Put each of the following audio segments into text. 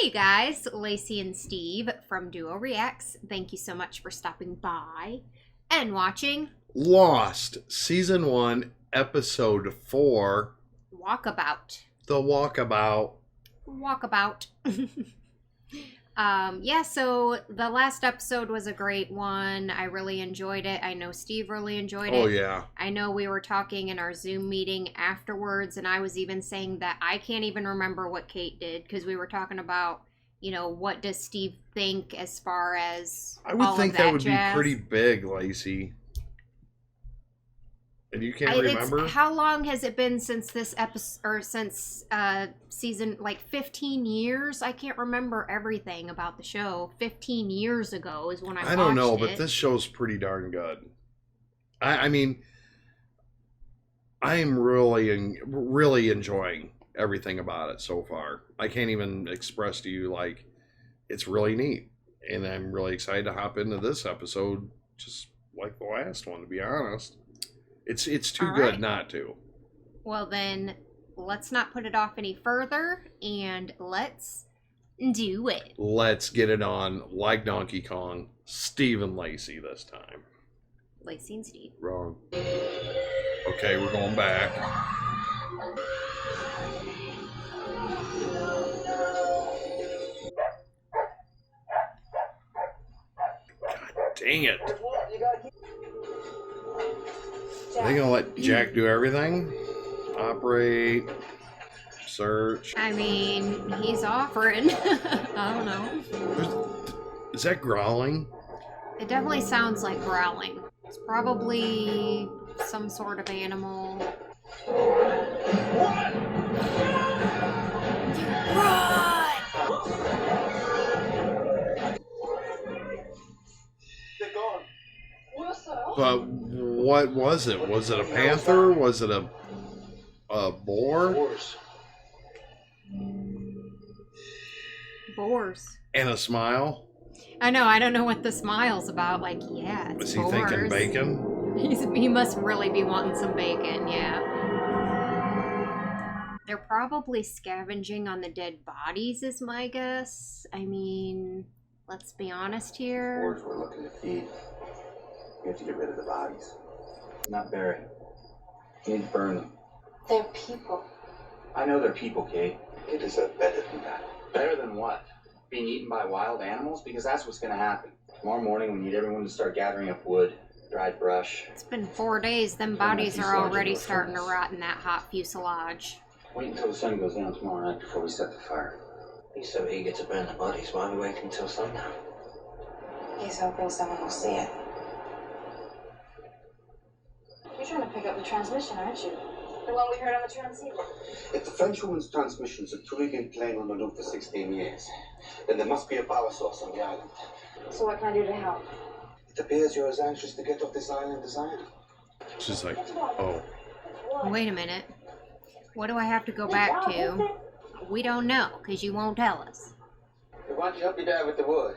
Hey guys, Lacey and Steve from Duo Reacts. Thank you so much for stopping by and watching Lost, Season 1, Episode 4. Walkabout. The Walkabout. Walkabout. Yeah, so the last episode was a great one. I really enjoyed it. I know Steve really enjoyed it. Oh, yeah. I know we were talking in our Zoom meeting afterwards, and I was even saying that I can't even remember what Kate did because we were talking about, you know, what does Steve think as far as I would think that would jazz. be pretty big, Lacey. And you can't remember? How long has it been since this episode, or since season, like 15 years? I can't remember everything about the show. 15 years ago is when I watched it. I don't know, but this show's pretty darn good. I mean, I am really enjoying everything about it so far. I can't even express to you, like, it's really neat. And I'm really excited to hop into this episode, just like the last one, to be honest. It's too good not to. Well, then, let's not put it off any further, and let's do it. Let's get it on, like Donkey Kong, Steve and Lacey this time. Lacey and Steve. Wrong. Okay, we're going back. God dang it. Are they gonna let Jack do everything? Operate, search. I mean, he's offering. I don't know. Is that growling? It definitely sounds like growling. It's probably some sort of animal. Run! They're gone. But what was it? Was it a panther? Was it a boar? Boars. And a smile? I know, I don't know what the smile's about. Like, yeah, it's Was he boars. thinking bacon? He must really be wanting some bacon, yeah. They're probably scavenging on the dead bodies, is my guess. I mean, let's be honest here. Boars we're looking to feed. We have to get rid of the bodies. Not bury them. You need to burn them. They're people. I know they're people, Kate. It is better than that. Better than what? Being eaten by wild animals? Because that's what's going to happen. Tomorrow morning, we need everyone to start gathering up wood, dried brush. It's been 4 days. Them bodies are already starting to rot in that hot fuselage. Wait until the sun goes down tomorrow night before we set the fire. He's so eager to burn the bodies. Why are we waiting until sundown? He's hoping someone will see it. You're trying to pick up the transmission, aren't you? The one we heard on the transceiver. If the French woman's transmissions are tweaking playing on the loop for 16 years, then there must be a power source on the island. So what can I do to help? It appears you're as anxious to get off this island as I am. She's like, oh. Wait a minute. What do I have to go back to? We don't know, because you won't tell us. Why don't you help your dad with the wood?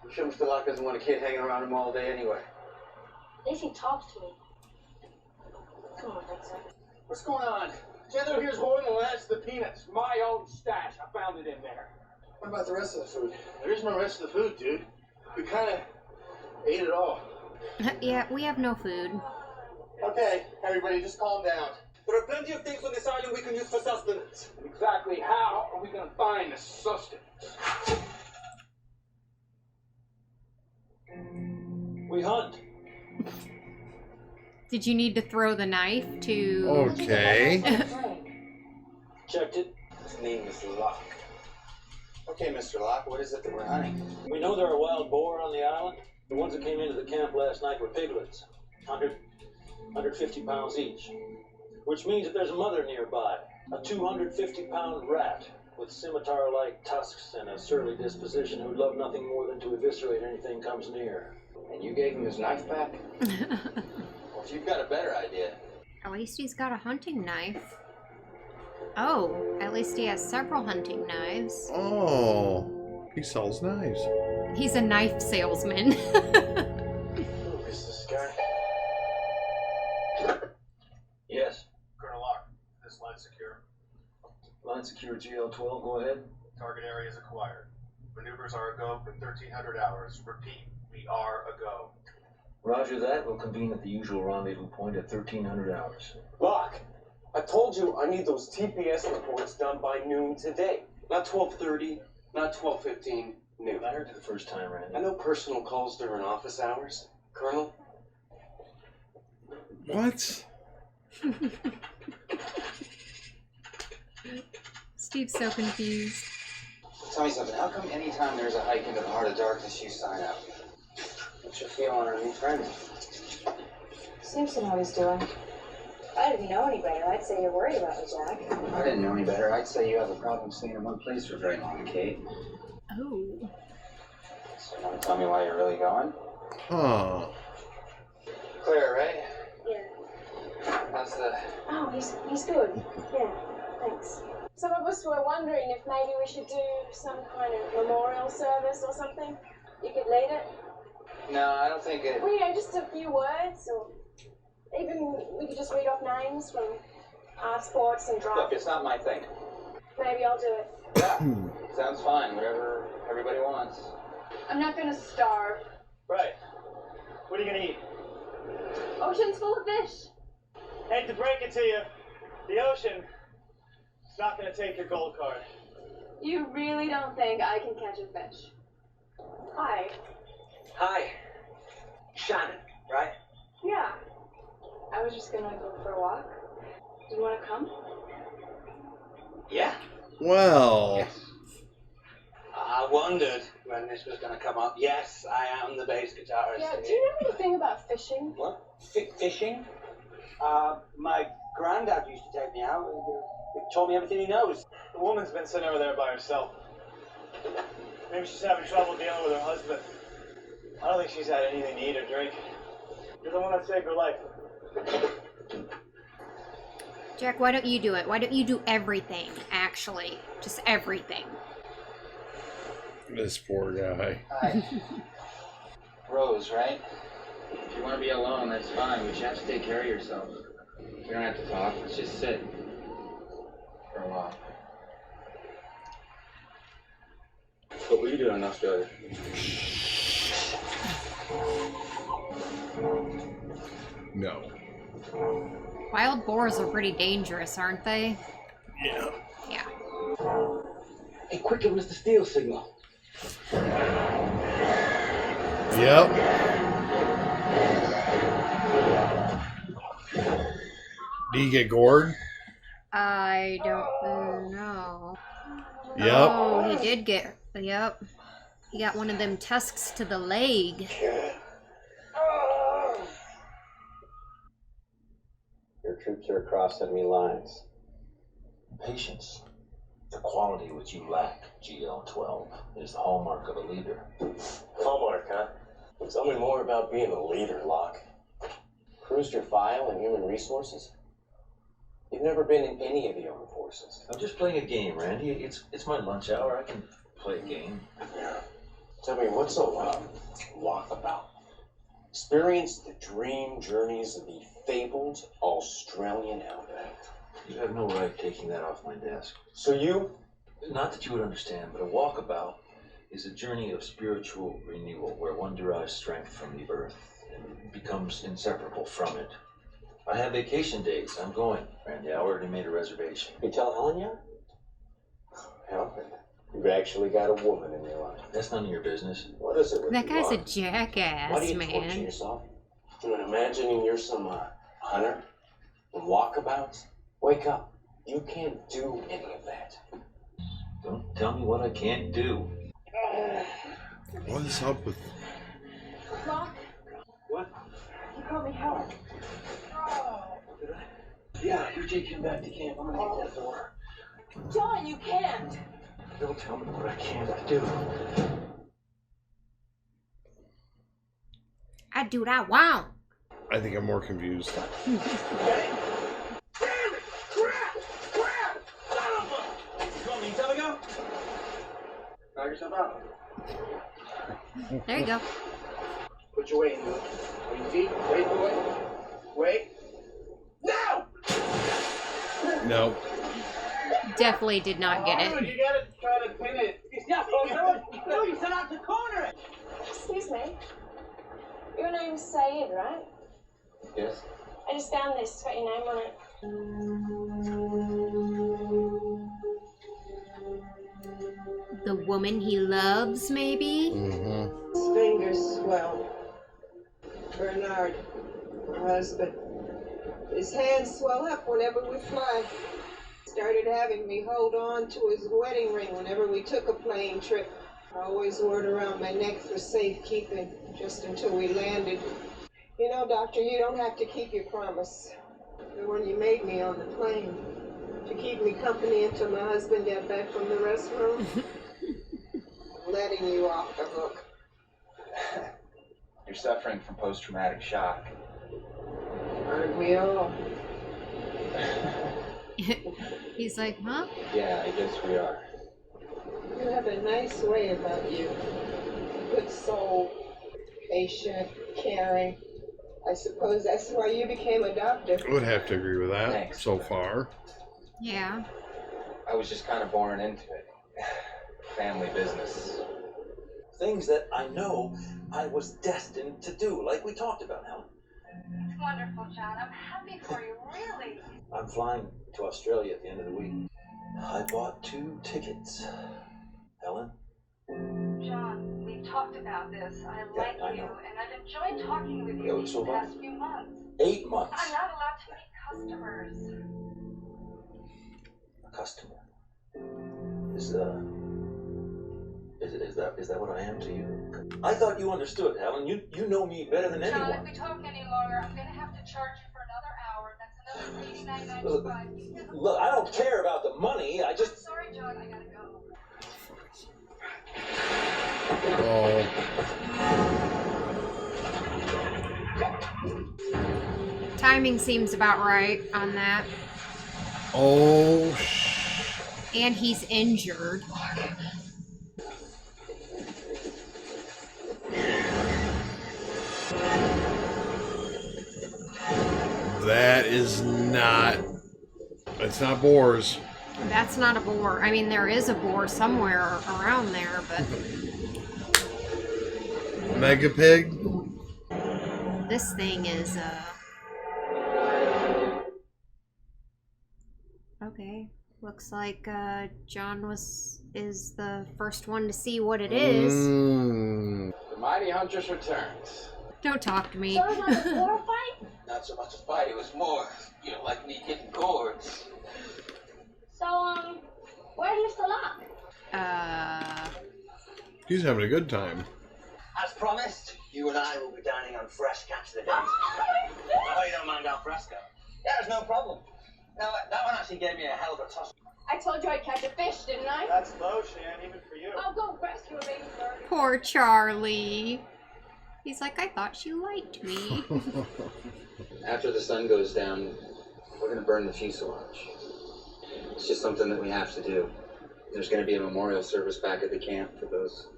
I'm sure Mr. Locke doesn't want a kid hanging around him all day anyway. Lacey talks to me. Come on, Dexter. What's going on? Taylor here's holding the last of the peanuts. My own stash. I found it in there. What about the rest of the food? There is no rest of the food, dude. We kind of ate it all. Yeah, we have no food. Okay, everybody, just calm down. There are plenty of things on this island we can use for sustenance. Exactly how are we going to find the sustenance? We hunt. Did you need to throw the knife to... Okay. Checked it. His name is Locke. Okay, Mr. Locke, what is it that we're hunting? We know there are wild boar on the island. The ones that came into the camp last night were piglets, 150 pounds each. Which means that there's a mother nearby, a 250-pound rat with scimitar-like tusks and a surly disposition who'd love nothing more than to eviscerate anything comes near. And you gave him his knife back? Well, if you've got a better idea. At least he's got a hunting knife. Oh, at least he has several hunting knives. Oh, he sells knives. He's a knife salesman. Who is this guy? Yes. Colonel Locke, this line secure. Line secure GL12, go ahead. Target area is acquired. Maneuvers are a go for 1,300 hours. Repeat, we are a go. Roger that. We'll convene at the usual rendezvous point at 1,300 hours. Locke, I told you I need those TPS reports done by noon today. Not 12:30, not 12:15, noon. I heard you the first time, Randy. I know personal calls during office hours, Colonel. What? Steve's so confused. Tell me something, how come anytime there's a hike into the heart of darkness, you sign up? What's your feel on our new friend? Seems to know what he's doing. If I didn't know any better, I'd say you're worried about me, Jack. If I didn't know any better, I'd say you have a problem staying in one place for very long, Kate. Oh. So you want to tell me why you're really going? Huh. Claire, right? Yeah. How's the... Oh, he's good. Yeah, thanks. Some of us were wondering if maybe we should do some kind of memorial service or something. You could lead it. No, I don't think it... Well, just a few words, or even we could just read off names from our sports and drive. Look, it's not my thing. Maybe I'll do it. Yeah, sounds fine. Whatever everybody wants. I'm not gonna starve. Right. What are you gonna eat? Ocean's full of fish. Hate to break it to you, the ocean is not gonna take your gold card. You really don't think I can catch a fish? Hi. Hi. Shannon, right? Yeah. I was just gonna go for a walk. Do you wanna come? Yeah. Well. Yes. I wondered when this was going to come up. Yes, I am the bass guitarist. Yeah, do you know anything about fishing? What? Fishing? My granddad used to take me out. He told me everything he knows. The woman's been sitting over there by herself. Maybe she's having trouble dealing with her husband. I don't think she's had anything to eat or drink. You're the one that saved her life. Jack, why don't you do it? Why don't you do everything, actually? Just everything. This poor guy. Hi. Rose, right? If you want to be alone, that's fine, but you have to take care of yourself. We don't have to talk, let's just sit. For a while. What were you doing in Australia? No. Wild boars are pretty dangerous, aren't they? Yeah. Yeah. Hey, quick, give us the steal signal. Yep. Do you get gored? I don't know. Yep. Oh, he did get... Yep. He got one of them tusks to the leg. Your troops are across enemy lines. Patience, the quality which you lack, GL-12, is the hallmark of a leader. Hallmark, huh? Tell me more about being a leader, Locke. Cruised your file in human resources? You've never been in any of the armed forces. I'm just playing a game, Randy. It's my lunch hour. I can play a game. Yeah. Tell me, what's a walkabout? Experience the dream journeys of the fabled Australian outback. You have no right taking that off my desk. So you? Not that you would understand, but a walkabout is a journey of spiritual renewal where one derives strength from the earth and becomes inseparable from it. I have vacation days. I'm going, Randy. I already made a reservation. You tell Helen yet? Helen, you've actually got a woman in your life. That's none of your business. What is it with That you, guy's a Locke? jackass, Why do you torture man. yourself? You know, imagining you're some hunter and walkabouts? Wake up. You can't do any of that. Don't tell me what I can't do. What is up with... Locke, What? you called me Helen. Did I? Yeah, you take him back to camp. I'm gonna get that door. John, you can't. Don't tell me what I can't do. I do what I want. I think I'm more confused. Damn it! Crap! Crap! Son of a... You want me to tell you? Knock yourself out. There you go. Put your weight into it. On your feet. Wait, boy. Wait. Now! No. Definitely did not get Good, it. you got it. Try to Wait a minute. Yeah, no, you said out the corner. Excuse me. Your name's Saeed, right? Yes? I just found this. It's got your name on it. The woman he loves, maybe? Mm-hmm. His fingers swell. Bernard, my husband. His hands swell up whenever we fly. Started having me hold on to his wedding ring whenever we took a plane trip. I always wore it around my neck for safekeeping, just until we landed. You know, Doctor, you don't have to keep your promise. The one you made me on the plane, to keep me company until my husband got back from the restroom. I'm letting you off the hook. You're suffering from post-traumatic shock. Aren't we all? He's like, huh? Yeah, I guess we are. You have a nice way about you. Good soul, patient, caring. I suppose that's why you became a doctor. I would have to agree with that. Thanks. So far. Yeah. I was just kind of born into it. Family business. Things that I know I was destined to do, like we talked about, Helen. It's wonderful, John. I'm happy for you, really. I'm flying to Australia at the end of the week. I bought 2 tickets. Helen? John, we've talked about this. I like I you, know. and I've enjoyed talking with you these So far? past few months. 8 months. I'm not allowed to meet customers. A customer. Is that what I am to you? I thought you understood, Helen. You know me better than John, anyone. if we talk any longer, I'm going to have to charge you for another hour. That's another $89.95. Look, I don't care about the money. I just... I'm sorry, John. I gotta go. Oh. Timing seems about right on that. Oh, and he's injured. That is not... It's not boars. That's not a boar. I mean, there is a boar somewhere around there, but... Mega pig? This thing is, Okay. Looks like, John is the first one to see what it is. The mighty huntress returns. Don't talk to me. So it was like a war fight? Not so much a fight, it was more, like me getting cords. So, where's Mr. Locke? He's having a good time. As promised, you and I will be dining on fresh catch the days. Oh, you don't mind al fresco? Yeah, there's no problem. Now, that one actually gave me a hell of a toss. I told you I'd catch a fish, didn't I? That's low, Shan, even for you. I'll go rescue a baby bird. Poor Charlie. He's like, I thought she liked me. After the sun goes down, we're going to burn the fuselage. It's just something that we have to do. There's going to be a memorial service back at the camp for those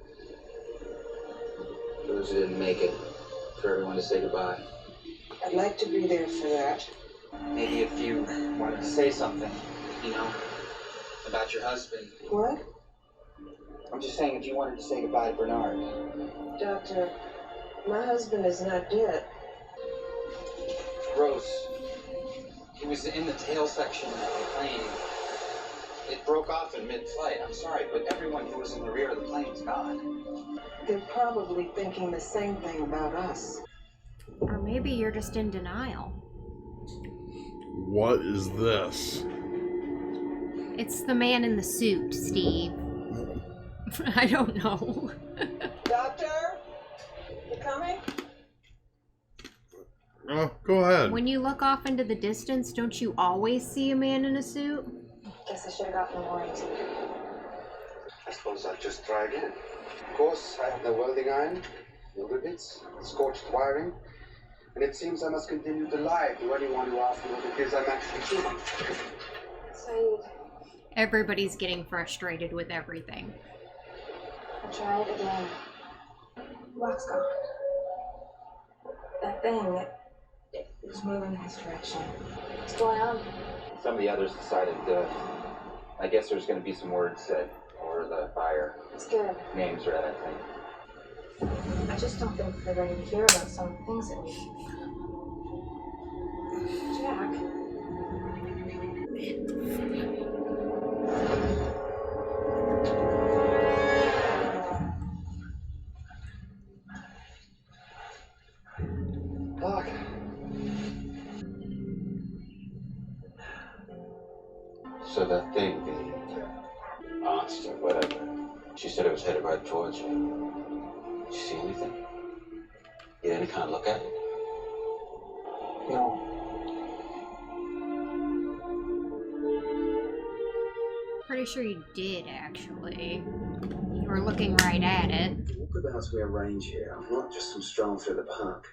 who didn't make it, for everyone to say goodbye. I'd like to be there for that. Maybe if you wanted to say something, about your husband. What? I'm just saying if you wanted to say goodbye to Bernard. Doctor, my husband is not dead. Rose, he was in the tail section of the plane. It broke off in mid-flight. I'm sorry, but everyone who was in the rear of the plane is gone. They're probably thinking the same thing about us. Or maybe you're just in denial. What is this? It's the man in the suit, Steve. I don't know. Doctor? You coming? Oh, go ahead. When you look off into the distance, don't you always see a man in a suit? Guess I should have gotten a warrant. I suppose I'll just try again. Of course, I have no welding iron, no rivets, scorched wiring, and it seems I must continue to lie to anyone who asks me what it is I'm actually doing. Saeed, Everybody's getting frustrated with everything. I'll try it again. Lock's gone. That thing, it was moving in this direction. What's going on? Some of the others decided, I guess there's going to be some words said, or for the fire. It's good. Names are editing. I just don't think they're ready to hear about some of the things that we... Jack. Fuck. So that thing, the monster, whatever, she said it was headed right towards you. Did you see anything? Get any kind of look at it? No. Pretty sure you did, actually. You were looking right at it. Walkabouts we arrange here are not just some stroll through the park.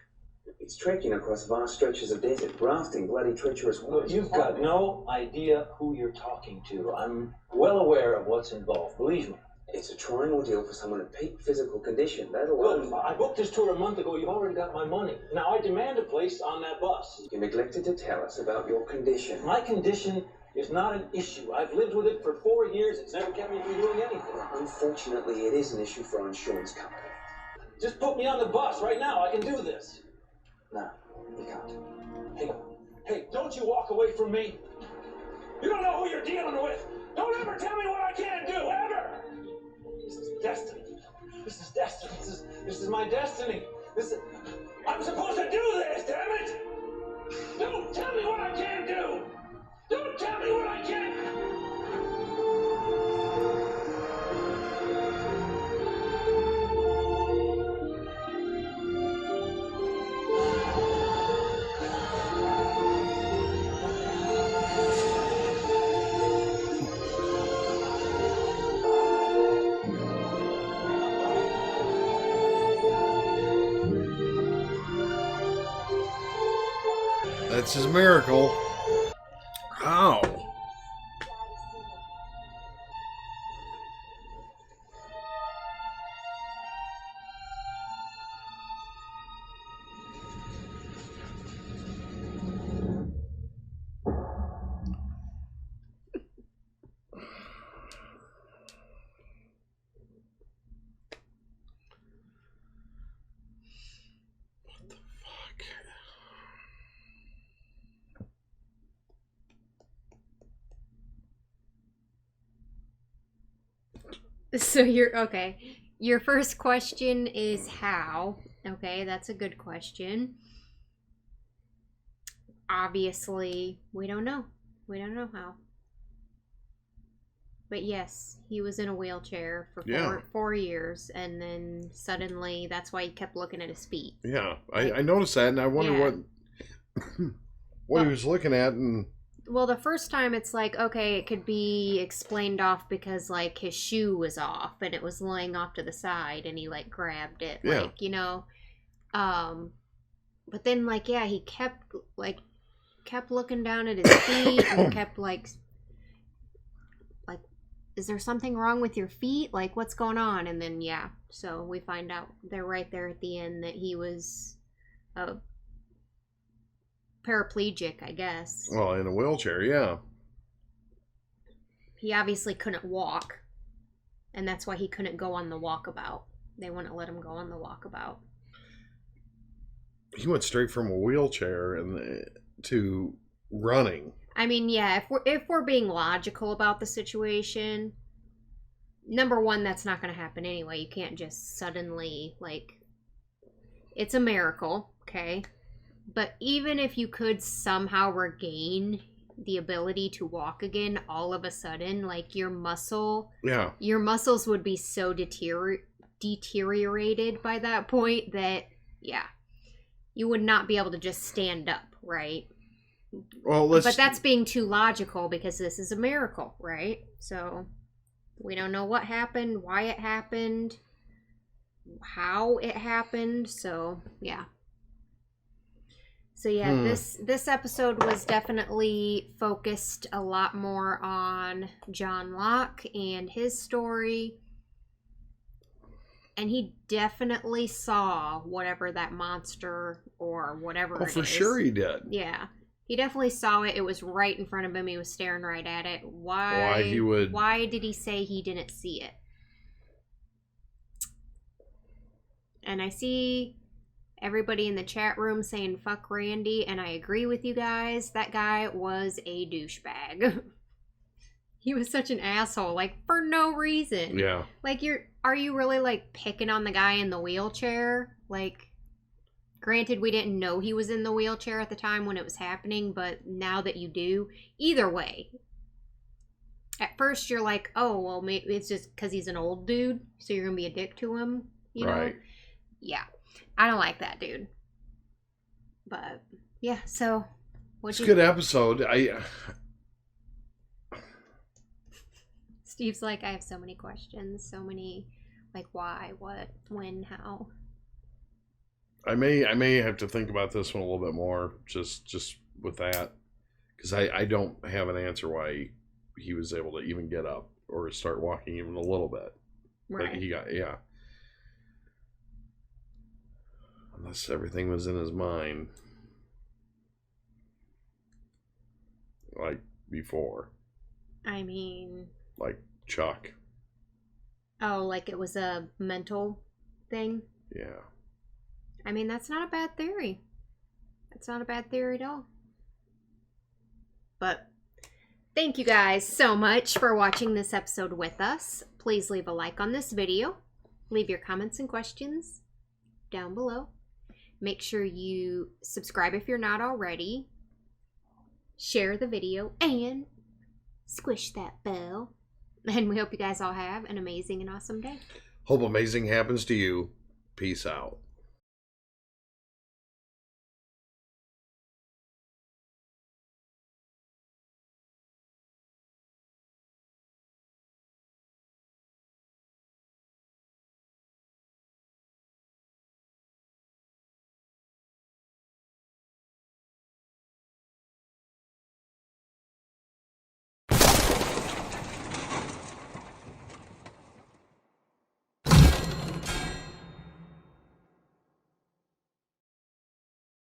It's trekking across vast stretches of desert, rafting bloody treacherous waters. You've got no idea who you're talking to. I'm well aware of what's involved, believe me. It's a trying ordeal for someone in peak physical condition. That Look, alone. I booked this tour a month ago. You've already got my money. Now I demand a place on that bus. You neglected to tell us about your condition. My condition is not an issue. I've lived with it for 4 years. It's never kept me from doing anything. Unfortunately, it is an issue for our insurance company. Just put me on the bus right now. I can do this. No, you can't. Hey, don't you walk away from me. You don't know who you're dealing with. Don't ever tell me what I can't do, ever. This is destiny. This is destiny. This is my destiny. I'm supposed to do this, damn it! Don't tell me what I can't do! Don't tell me what I can't! That's his miracle. Ow. So your first question is how. Okay, that's a good question. Obviously, we don't know. We don't know how. But yes, he was in a wheelchair for 4 years, and then suddenly that's why he kept looking at his feet. Yeah, I noticed that, and I wonder what he was looking at. And well, the first time it's like, okay, it could be explained off because like his shoe was off and it was laying off to the side and he like grabbed it, like, you know. But then like, yeah, he kept looking down at his feet and kept like, is there something wrong with your feet? Like, what's going on? And then yeah, so we find out they're right there at the end that he was paraplegic, I guess. Well, in a wheelchair, yeah. He obviously couldn't walk, and that's why he couldn't go on the walkabout. They wouldn't let him go on the walkabout. He went straight from a wheelchair to running. I mean, yeah, if we're being logical about the situation, number one, that's not going to happen anyway. You can't just suddenly, like, it's a miracle, okay? But even if you could somehow regain the ability to walk again all of a sudden, like your muscles would be so deteriorated by that point that, yeah, you would not be able to just stand up, right? Well, but that's being too logical because this is a miracle, right? So we don't know what happened, why it happened, how it happened. So yeah. So yeah, this episode was definitely focused a lot more on John Locke and his story. And he definitely saw whatever that monster or whatever it is. Oh, for sure he did. Yeah. He definitely saw it. It was right in front of him. He was staring right at it. Why did he say he didn't see it? And I see everybody in the chat room saying fuck Randy, and I agree with you guys. That guy was a douchebag. He was such an asshole, like, for no reason. Yeah. Like, are you really, like, picking on the guy in the wheelchair? Like, granted, we didn't know he was in the wheelchair at the time when it was happening, but now that you do, either way. At first, you're like, oh, well, maybe it's just because he's an old dude, so you're going to be a dick to him, you know? Right. Yeah. I don't like that dude. But, yeah, so... It's a good episode. Steve's like, I have so many questions, so many, like, why, what, when, how. I may have to think about this one a little bit more, just with that, because I don't have an answer why he was able to even get up or start walking even a little bit. Right. Like he got, yeah. Unless everything was in his mind, like before. I mean... Like Chuck. Oh, like it was a mental thing? Yeah. I mean, that's not a bad theory. That's not a bad theory at all. But thank you guys so much for watching this episode with us. Please leave a like on this video. Leave your comments and questions down below. Make sure you subscribe if you're not already. Share the video and squish that bell. And we hope you guys all have an amazing and awesome day. Hope amazing happens to you. Peace out.